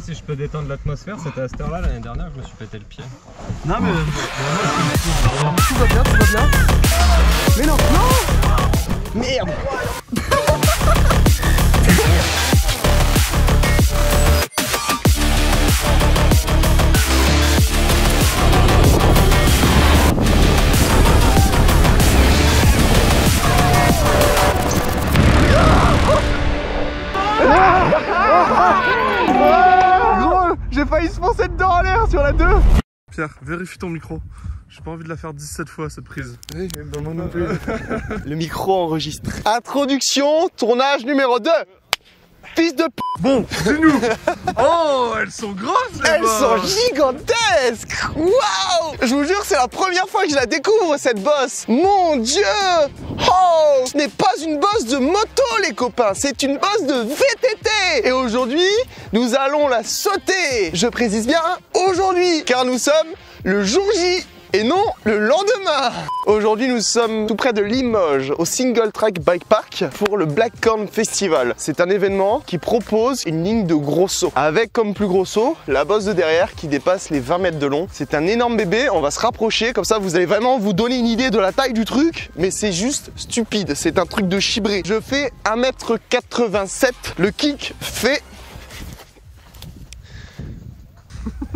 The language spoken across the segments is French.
Si je peux détendre l'atmosphère, c'était à cette heure-là l'année dernière que je me suis pété le pied. Non mais... Tout va bien, tout va bien. Mais non, non. Merde. Gros, j'ai failli se foncer dedans en l'air sur la 2. Pierre, vérifie ton micro. J'ai pas envie de la faire 17 fois cette prise. Oui, bah moi non plus. Le micro enregistre. Introduction, tournage numéro 2. Fils de p... Bon, c'est nous. Oh, elles sont grosses les Elles sont gigantesques. Waouh. Je vous jure, c'est la première fois que je la découvre cette bosse. Mon Dieu. Oh, ce n'est pas une bosse de moto les copains, c'est une bosse de VTT. Et aujourd'hui, nous allons la sauter. Je précise bien aujourd'hui, car nous sommes le jour J. Et non le lendemain. Aujourd'hui nous sommes tout près de Limoges au Single Track Bike Park pour le Blackcorn Festival. C'est un événement qui propose une ligne de gros sauts avec comme plus gros saut la bosse de derrière qui dépasse les 20 mètres de long. C'est un énorme bébé, on va se rapprocher comme ça vous allez vraiment vous donner une idée de la taille du truc, mais c'est juste stupide, c'est un truc de chibré. Je fais 1m87, le kick fait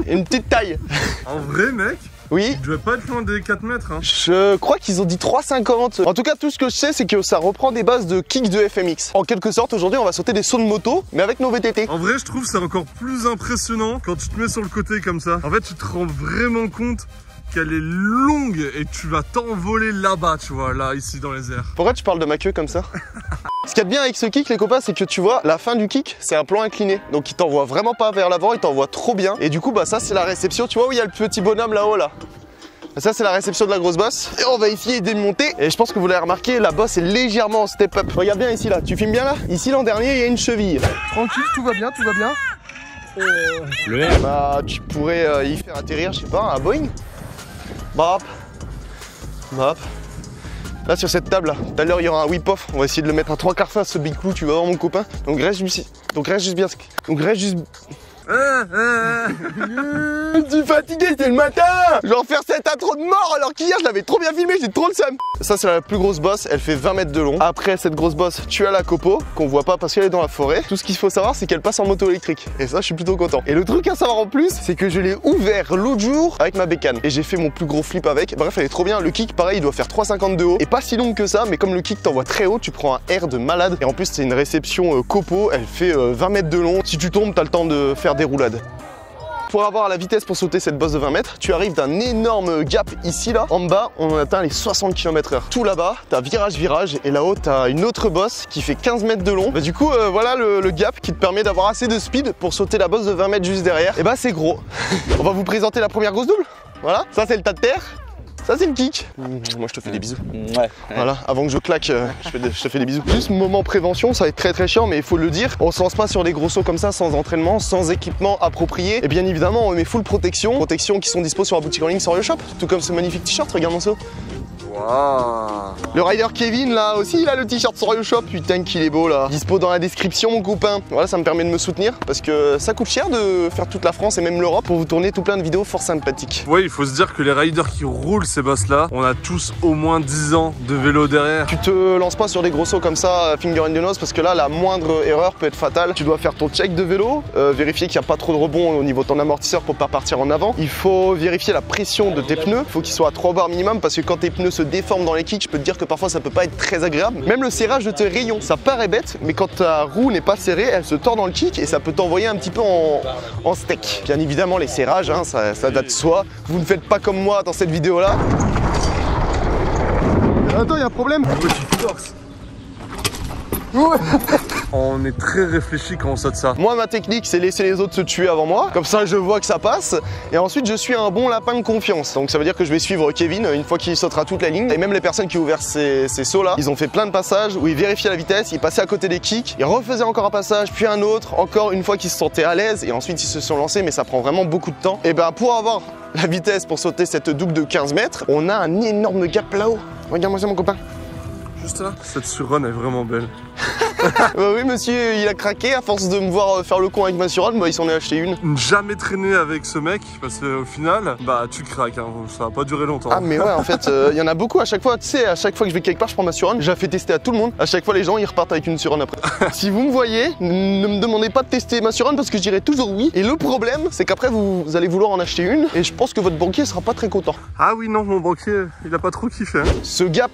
une petite taille. En vrai mec, oui. Je vais pas être loin des 4 mètres hein. Je crois qu'ils ont dit 3,50. En tout cas, tout ce que je sais, c'est que ça reprend des bases de kick de FMX. En quelque sorte, aujourd'hui, on va sauter des sauts de moto, mais avec nos VTT. En vrai, je trouve que c'est encore plus impressionnant quand tu te mets sur le côté comme ça. En fait, tu te rends vraiment compte qu'elle est longue et tu vas t'envoler là-bas, tu vois, là, ici, dans les airs. Pourquoi tu parles de ma queue comme ça? Ce qu'il y a de bien avec ce kick, les copains, c'est que tu vois, la fin du kick, c'est un plan incliné. Donc il t'envoie vraiment pas vers l'avant, il t'envoie trop bien. Et du coup, bah ça, c'est la réception. Tu vois où il y a le petit bonhomme là-haut, là? Ça, c'est la réception de la grosse bosse. Et on va essayer de démonter. Et je pense que vous l'avez remarqué, la bosse est légèrement en step-up. Regarde bien ici, là. Tu filmes bien, là? Ici, l'an dernier, il y a une cheville. Tranquille, tout va bien, tout va bien. Bah, tu pourrais y faire atterrir, je sais pas, un Boeing. Bap. Bap. Là sur cette table là, tout à l'heure il y aura un whip-off, on va essayer de le mettre à 3/4 face ce big clou, tu vas voir mon copain. Donc reste juste bien. Donc reste juste... Je suis fatigué, c'est le matin. Je vais en faire cette intro de mort alors qu'hier je l'avais trop bien filmé, j'ai trop le seum. Ça c'est la plus grosse bosse, elle fait 20 mètres de long. Après cette grosse bosse, tu as la copo, qu'on voit pas parce qu'elle est dans la forêt. Tout ce qu'il faut savoir c'est qu'elle passe en moto électrique. Et ça je suis plutôt content. Et le truc à savoir en plus, c'est que je l'ai ouvert l'autre jour avec ma bécane. Et j'ai fait mon plus gros flip avec. Bref, elle est trop bien. Le kick pareil, il doit faire 3,50 de haut. Et pas si long que ça, mais comme le kick t'envoie très haut, tu prends un air de malade. Et en plus c'est une réception copo, elle fait 20 mètres de long. Si tu tombes, t'as le temps de faire des roulades. Pour avoir la vitesse pour sauter cette bosse de 20 mètres, tu arrives d'un énorme gap ici là. En bas, on atteint les 60 km/h. Tout là-bas, t'as virage, et là-haut, t'as une autre bosse qui fait 15 mètres de long. Bah, du coup, voilà le gap qui te permet d'avoir assez de speed pour sauter la bosse de 20 mètres juste derrière. Et bah, c'est gros. On va vous présenter la première grosse double. Voilà, ça c'est le tas de terre. Ça c'est le kick. Moi je te fais des bisous. Ouais. Voilà, avant que je claque, je te fais des bisous. Juste moment prévention, ça va être très chiant, mais il faut le dire. On se lance pas sur des gros sauts comme ça sans entraînement, sans équipement approprié. Et bien évidemment, on met full protection. Protections qui sont dispo sur la boutique en ligne Sorio Shop. Tout comme ce magnifique t-shirt, regarde mon saut. Wow. Le rider Kevin là aussi, il a le t-shirt Sorio Shop. Putain qu'il est beau là. Dispo dans la description mon copain. Voilà, ça me permet de me soutenir parce que ça coûte cher de faire toute la France et même l'Europe pour vous tourner tout plein de vidéos fort sympathiques. Ouais, il faut se dire que les riders qui roulent ces bosses là, on a tous au moins 10 ans de vélo derrière. Tu te lances pas sur des gros sauts comme ça, finger in the nose, parce que là la moindre erreur peut être fatale. Tu dois faire ton check de vélo, vérifier qu'il n'y a pas trop de rebond au niveau de ton amortisseur pour pas partir en avant. Il faut vérifier la pression de tes pneus, il faut qu'ils soient à 3 bars minimum parce que quand tes pneus se déforment dans les kicks, je peux te dire que parfois ça peut pas être très agréable. Même le serrage de tes rayons, ça paraît bête, mais quand ta roue n'est pas serrée, elle se tord dans le kick et ça peut t'envoyer un petit peu en steak. Bien évidemment les serrages, hein, ça date de soi. Vous ne faites pas comme moi dans cette vidéo là. Attends, il y a un problème. On est très réfléchi quand on saute ça. Moi ma technique c'est laisser les autres se tuer avant moi, comme ça je vois que ça passe et ensuite je suis un bon lapin de confiance. Donc ça veut dire que je vais suivre Kevin une fois qu'il sautera toute la ligne. Et même les personnes qui ont ouvert ces sauts là, ils ont fait plein de passages où ils vérifiaient la vitesse, ils passaient à côté des kicks, ils refaisaient encore un passage, puis un autre, encore une fois qu'ils se sentaient à l'aise et ensuite ils se sont lancés, mais ça prend vraiment beaucoup de temps. Et ben pour avoir la vitesse pour sauter cette double de 15 mètres, on a un énorme gap là-haut. Regarde-moi ça mon copain. Juste là, cette surrun est vraiment belle. Bah oui, monsieur, il a craqué à force de me voir faire le con avec ma Suron, bah il s'en est acheté une. Jamais traîner avec ce mec parce qu'au final, bah tu craques, hein. Ça va pas durer longtemps. Ah mais ouais, en fait, il y en a beaucoup à chaque fois, tu sais, à chaque fois que je vais quelque part, je prends ma Suron, je la fais tester à tout le monde. À chaque fois, les gens, ils repartent avec une Suron après. Si vous me voyez, ne me demandez pas de tester ma Suron parce que je dirai toujours oui. Et le problème, c'est qu'après, vous allez vouloir en acheter une et je pense que votre banquier sera pas très content. Ah oui, non, mon banquier, il a pas trop kiffé. Hein. Ce gap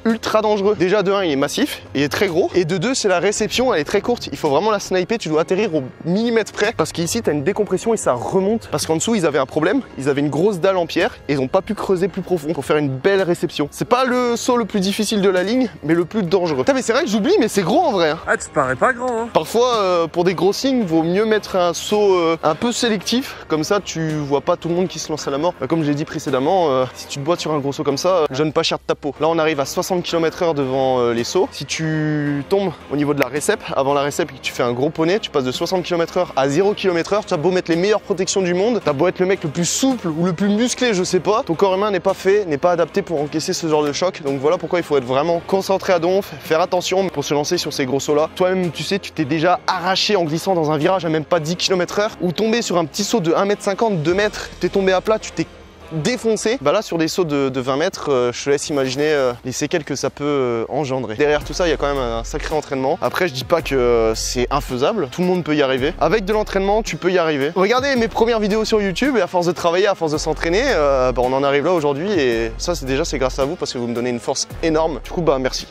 ultra dangereux. Déjà de 1 il est massif, il est très gros et de 2 c'est la réception, elle est très courte. Il faut vraiment la sniper, tu dois atterrir au millimètre près parce qu'ici t'as une décompression et ça remonte parce qu'en dessous ils avaient un problème, ils avaient une grosse dalle en pierre et ils ont pas pu creuser plus profond pour faire une belle réception. C'est pas le saut le plus difficile de la ligne mais le plus dangereux. Putain mais c'est vrai que j'oublie mais c'est gros en vrai. Hein. Ah tu parais pas grand hein. Parfois pour des gros signes vaut mieux mettre un saut un peu sélectif, comme ça tu vois pas tout le monde qui se lance à la mort. Comme j'ai dit précédemment, si tu te boites sur un gros saut comme ça, donne pas cher de ta peau. Là on arrive à 60 km/h devant les sauts. Si tu tombes au niveau de la récep, avant la récep et que tu fais un gros poney, tu passes de 60 km/h à 0 km/h, tu as beau mettre les meilleures protections du monde, t'as beau être le mec le plus souple ou le plus musclé, je sais pas, ton corps humain n'est pas fait, n'est pas adapté pour encaisser ce genre de choc. Donc voilà pourquoi il faut être vraiment concentré à donf, faire attention pour se lancer sur ces gros sauts là. Toi-même tu sais, tu t'es déjà arraché en glissant dans un virage à même pas 10 km/h ou tomber sur un petit saut de 1,50 m, 2 mètres, t'es tombé à plat, tu t'es défoncé. Bah là sur des sauts de 20 mètres, je te laisse imaginer les séquelles que ça peut engendrer. Derrière tout ça, il y a quand même un sacré entraînement. Après je dis pas que c'est infaisable, tout le monde peut y arriver. Avec de l'entraînement, tu peux y arriver. Regardez mes premières vidéos sur YouTube et à force de travailler, à force de s'entraîner, bah, on en arrive là aujourd'hui et ça c'est grâce à vous parce que vous me donnez une force énorme. Du coup bah merci.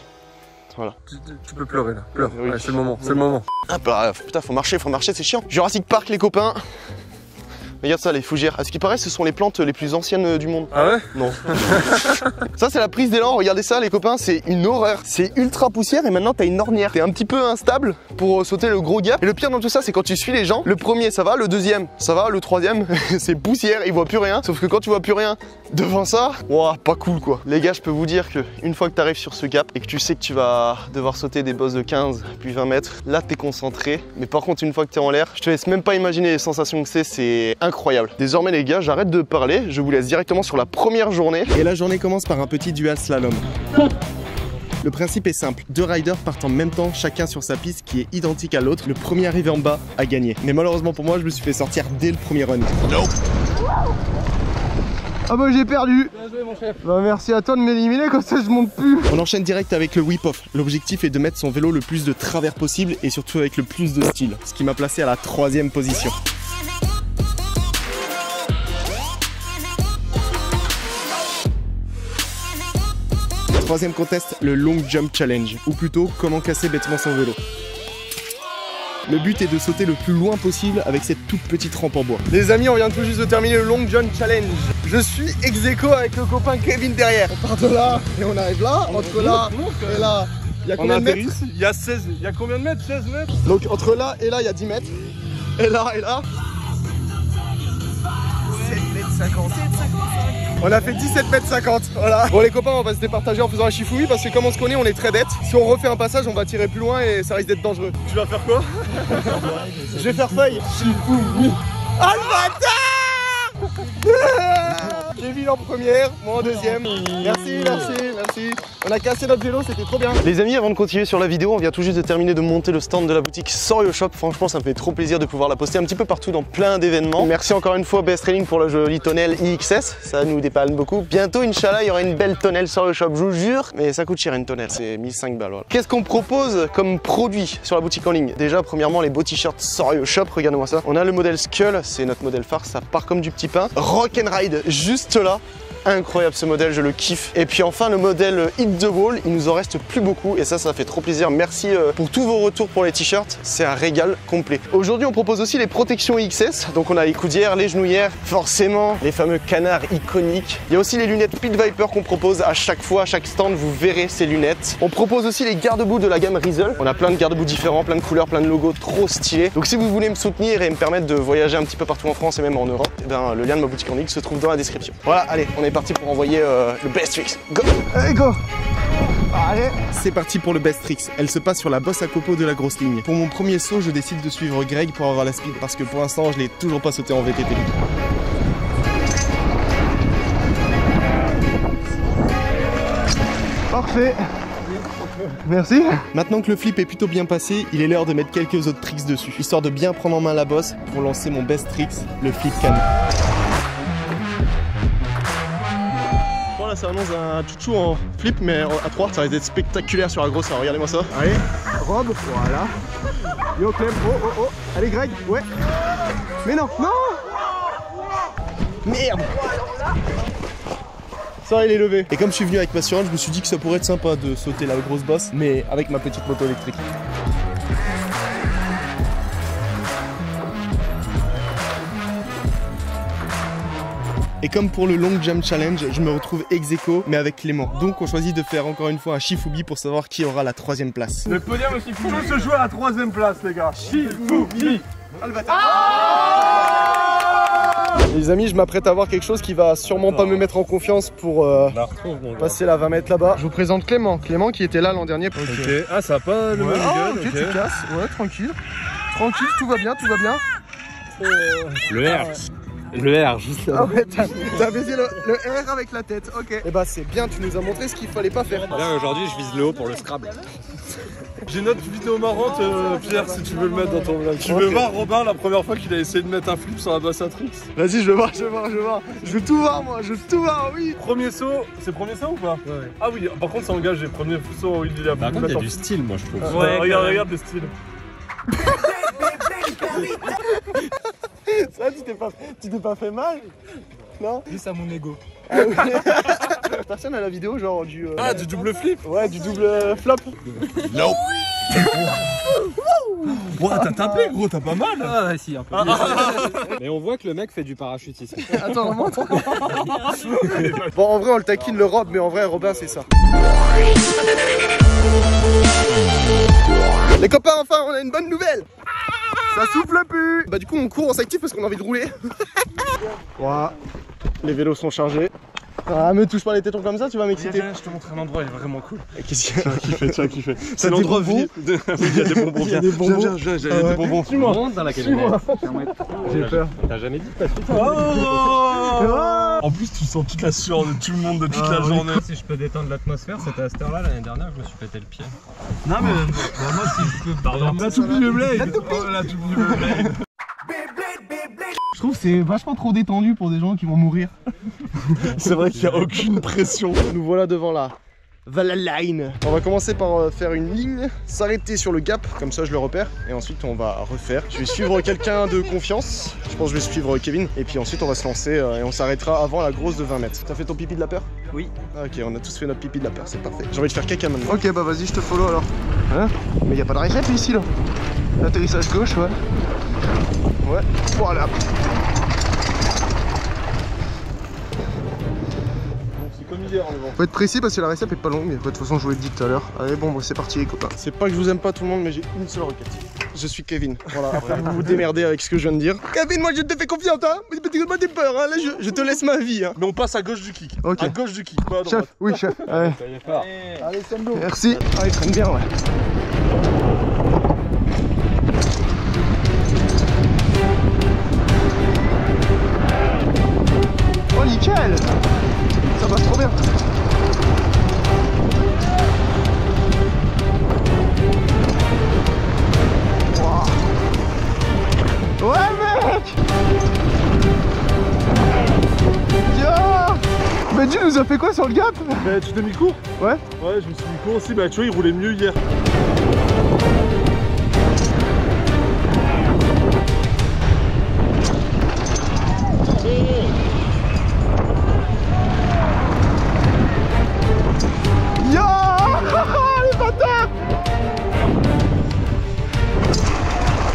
Voilà. Tu peux pleurer là, pleure. Oui. Ouais, c'est le moment, c'est le moment. Ah bah putain faut marcher, c'est chiant. Jurassic Park les copains. Regarde ça, les fougères. À ce qui paraît, ce sont les plantes les plus anciennes du monde. Ah ouais? Non. Ça, c'est la prise d'élan. Regardez ça, les copains, c'est une horreur. C'est ultra poussière et maintenant, t'as une ornière. T'es un petit peu instable pour sauter le gros gap. Et le pire dans tout ça, c'est quand tu suis les gens. Le premier, ça va. Le deuxième, ça va. Le troisième, c'est poussière. Ils voient plus rien. Sauf que quand tu vois plus rien devant ça, ouah, pas cool quoi. Les gars, je peux vous dire que une fois que t'arrives sur ce gap et que tu sais que tu vas devoir sauter des bosses de 15 puis 20 mètres, là, t'es concentré. Mais par contre, une fois que t'es en l'air, je te laisse même pas imaginer les sensations que c'est incroyable. Désormais les gars, j'arrête de parler, je vous laisse directement sur la première journée. Et la journée commence par un petit dual slalom. Le principe est simple, 2 riders partent en même temps, chacun sur sa piste qui est identique à l'autre. Le premier arrivé en bas a gagné. Mais malheureusement pour moi, je me suis fait sortir dès le premier run. Ah bah j'ai perdu. Bien joué mon chef. Bah merci à toi de m'éliminer, comme ça je monte plus. On enchaîne direct avec le whip-off. L'objectif est de mettre son vélo le plus de travers possible et surtout avec le plus de style. Ce qui m'a placé à la 3e position. Troisième contest, le Long Jump Challenge, ou plutôt comment casser bêtement son vélo. Le but est de sauter le plus loin possible avec cette toute petite rampe en bois. Les amis, on vient tout juste de terminer le Long Jump Challenge. Je suis ex-aequo avec le copain Kevin derrière. On part de là et on arrive là, entre là et là. Il y a On combien de atterrit mètres? ici, il y a 16, il y a combien de mètres? 16 mètres? Donc entre là et là, il y a 10 mètres. Et là et là. 7,50 m. On a fait 17,50 mètres, voilà. Bon les copains, on va se départager en faisant un chifoumi parce que comme on se connaît, on est très bêtes. Si on refait un passage, on va tirer plus loin et ça risque d'être dangereux. Tu vas faire quoi? Je vais faire feuille. Chifoumi. Ah le bâtard. Kevin en première, moi en deuxième. Merci. On a cassé notre vélo, c'était trop bien. Les amis, avant de continuer sur la vidéo, on vient tout juste de terminer de monter le stand de la boutique Sorio Shop. Franchement, ça me fait trop plaisir de pouvoir la poster un petit peu partout dans plein d'événements. Merci encore une fois Best Training pour la jolie tonnelle IXS, ça nous dépanne beaucoup. Bientôt, Inch'Allah, il y aura une belle tonnelle Sorio Shop, je vous jure, mais ça coûte cher une tonnelle, c'est 1005 balles. Voilà. Qu'est-ce qu'on propose comme produit sur la boutique en ligne? Déjà, premièrement, les beaux t-shirts Sorio Shop, regardez-moi ça. On a le modèle Skull, c'est notre modèle phare, ça part comme du petit pain. Rock and Ride, juste là. Incroyable ce modèle, je le kiffe. Et puis enfin le modèle Hit the Wall, il nous en reste plus beaucoup et ça fait trop plaisir. Merci pour tous vos retours pour les t-shirts, c'est un régal complet. Aujourd'hui on propose aussi les protections XS, donc on a les coudières, les genouillères, forcément les fameux canards iconiques. Il y a aussi les lunettes Pit Viper qu'on propose à chaque fois, à chaque stand vous verrez ces lunettes. On propose aussi les garde-boue de la gamme Rizzle. On a plein de garde-boue différents, plein de couleurs, plein de logos, trop stylés. Donc si vous voulez me soutenir et me permettre de voyager un petit peu partout en France et même en Europe, eh ben, le lien de ma boutique en ligne se trouve dans la description. Voilà, allez, on est parti pour envoyer le best tricks. Go! Allez go. Allez. C'est parti pour le best tricks. Elle se passe sur la bosse à copeaux de la grosse ligne. Pour mon premier saut, je décide de suivre Greg pour avoir la speed parce que pour l'instant, je l'ai toujours pas sauté en VTT. Parfait. Merci. Maintenant que le flip est plutôt bien passé, il est l'heure de mettre quelques autres tricks dessus, histoire de bien prendre en main la bosse pour lancer mon best tricks, le flip canon. Là ça annonce un chouchou en flip mais à 3, ça risque d'être spectaculaire sur la grosse, alors regardez-moi ça. Allez, Rob, voilà. Yo Clem, oh. Allez Greg, ouais. Mais non. Merde. Ça il est levé. Et comme je suis venu avec ma Surance, je me suis dit que ça pourrait être sympa de sauter la grosse bosse, mais avec ma petite moto électrique. Et comme pour le Long Jump Challenge, je me retrouve ex aequo, mais avec Clément. Donc on choisit de faire encore une fois un Shifumi pour savoir qui aura la 3ème place. Le podium aussi, tout le monde se joue à la 3ème place, les gars. Shifumi. Les amis, je m'apprête à voir quelque chose qui va sûrement pas me mettre en confiance pour passer la 20 mètres là-bas. Je vous présente Clément. Clément qui était là l'an dernier. Ok, ah ça a pas le même Ah, gueule, ok, tu casses. Ouais, tranquille. Tranquille, tout va bien. Le R, juste là. Ah ouais, t'as baisé le R avec la tête, ok. Et bah c'est bien, tu nous as montré ce qu'il fallait pas faire. Là aujourd'hui je vise le haut pour le Scrabble. J'ai une autre vidéo marrante, Pierre, si tu veux le mettre dans ton vlog. Tu veux voir Robin la première fois qu'il a essayé de mettre un flip sur la bosse à tricks? Vas-y, je veux voir. Je veux tout voir, moi, oui. Premier saut, c'est premier saut ou pas? Ouais. Ah oui, par contre ça engage les premiers sauts où il a Par contre il y a du style moi je trouve. Ouais, regarde le style. Ça, tu t'es pas fait mal? Non? Juste à mon ego. Ah oui. Personne à la vidéo, genre du... Ah, du double flip? Ouais, du double flop. Non. Ouah, t'as tapé gros, t'as pas mal. Ah ouais, si, un peu. Mais on voit que le mec fait du parachutisme. Attends, montre. Bon, en vrai, on le taquine le Rob, mais en vrai, Robin, c'est ça. Les copains, enfin, on a une bonne nouvelle. Ça souffle plus. Bah du coup, on court, on s'active parce qu'on a envie de rouler. Voilà. Les vélos sont chargés. Ah, me touche pas les tétons comme ça, tu vas m'exciter. Je te montre un endroit, il est vraiment cool. Qu'est-ce qu'il y a? Tu vas kiffer. C'est l'endroit vide. Oui, il y a des bonbons. Il y a des bonbons. J'ai des bonbons. Suis-moi. Rentre dans la camionnette. J'ai peur. T'as jamais dit pas suite. En plus, tu sens toute la sueur de tout le monde de toute la journée. Si je peux détendre l'atmosphère, c'était à cette heure-là l'année dernière que je me suis pété le pied. Non, mais moi, si je peux. Pardon. La toupie de Blade. La toupie de Blade. Je trouve que c'est vachement trop détendu pour des gens qui vont mourir. C'est vrai qu'il n'y a aucune pression. Nous voilà devant la Valaline. On va commencer par faire une ligne, s'arrêter sur le gap, comme ça je le repère, et ensuite on va refaire. Je vais suivre quelqu'un de confiance, je pense que je vais suivre Kevin, et puis ensuite on va se lancer et on s'arrêtera avant la grosse de 20 mètres. T'as fait ton pipi de la peur? Oui. Ah, ok, on a tous fait notre pipi de la peur, c'est parfait. J'ai envie de faire caca maintenant. Ok, bah vas-y, je te follow alors. Hein? Mais y a pas de récap ici là. Atterrissage gauche, ouais. Ouais, voilà. Comme hier, mais bon. Faut être précis parce que la récap est pas longue, mais de toute façon je vous l'ai dit tout à l'heure. Allez bon, c'est parti les copains. C'est pas que je vous aime pas tout le monde, mais j'ai une seule requête. Je suis Kevin. Voilà, après vous vous démerdez avec ce que je viens de dire. Kevin, moi je te fais confiance, hein. Mais pas des peurs, hein. Là je te laisse ma vie, hein. Mais on passe à gauche du kick. Ok. À gauche du kick, pas à droite. Chef, oui chef. Allez. Allez, Sambo. Merci. Ah, il traîne bien, ouais. Oh nickel. Ça passe trop bien. Wow. Ouais mec. Tiens. Mais tu nous as fait quoi sur le gap? Mais tu t'es mis court? Ouais. Ouais, je me suis mis court aussi. Bah tu vois, il roulait mieux hier. Les bâtards!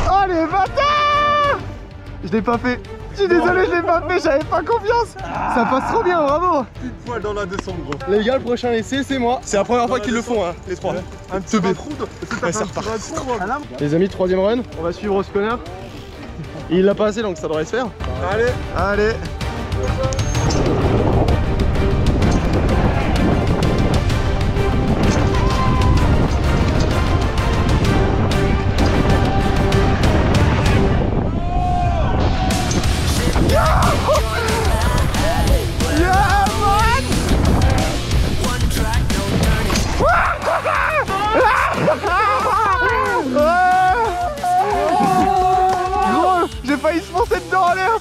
Oh les bâtards! Je l'ai pas fait. Je suis désolé, je l'ai pas fait, j'avais pas confiance. Ça passe trop bien, bravo. Pile poil dans la descente, gros. Les gars, le prochain essai, c'est moi. C'est la première fois qu'ils le font, hein, les trois. Un petit trou. Ouais, ça repart. Les amis, troisième run. On va suivre ce connard. Il l'a pas assez, donc ça devrait se faire. Allez. Allez.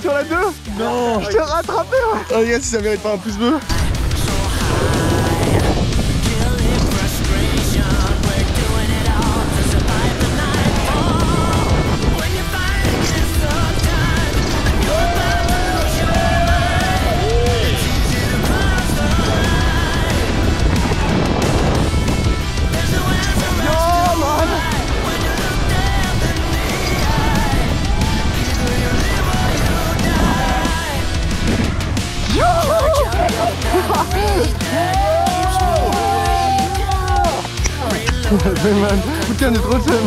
sur la 2. Non. Je t'ai rattrapé. Oh les gars, si ça mérite pas un pouce bleu. Putain, on est trop seul.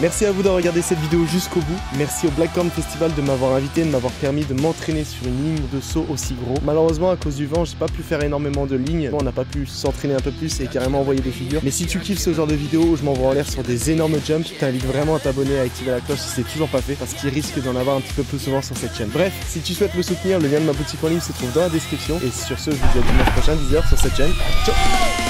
Merci à vous d'avoir regardé cette vidéo jusqu'au bout. Merci au Blackcorn Festival de m'avoir invité, de m'avoir permis de m'entraîner sur une ligne de saut aussi gros. Malheureusement, à cause du vent, j'ai pas pu faire énormément de lignes. On n'a pas pu s'entraîner un peu plus et carrément envoyer des figures. Mais si tu kiffes ce genre de vidéo où je m'envoie en l'air sur des énormes jumps, je t'invite vraiment à t'abonner et à activer la cloche si c'est toujours pas fait, parce qu'il risque d'en avoir un petit peu plus souvent sur cette chaîne. Bref, si tu souhaites me soutenir, le lien de ma boutique en ligne se trouve dans la description. Et sur ce, je vous dis à dimanche prochain, 10h sur cette chaîne. Ciao.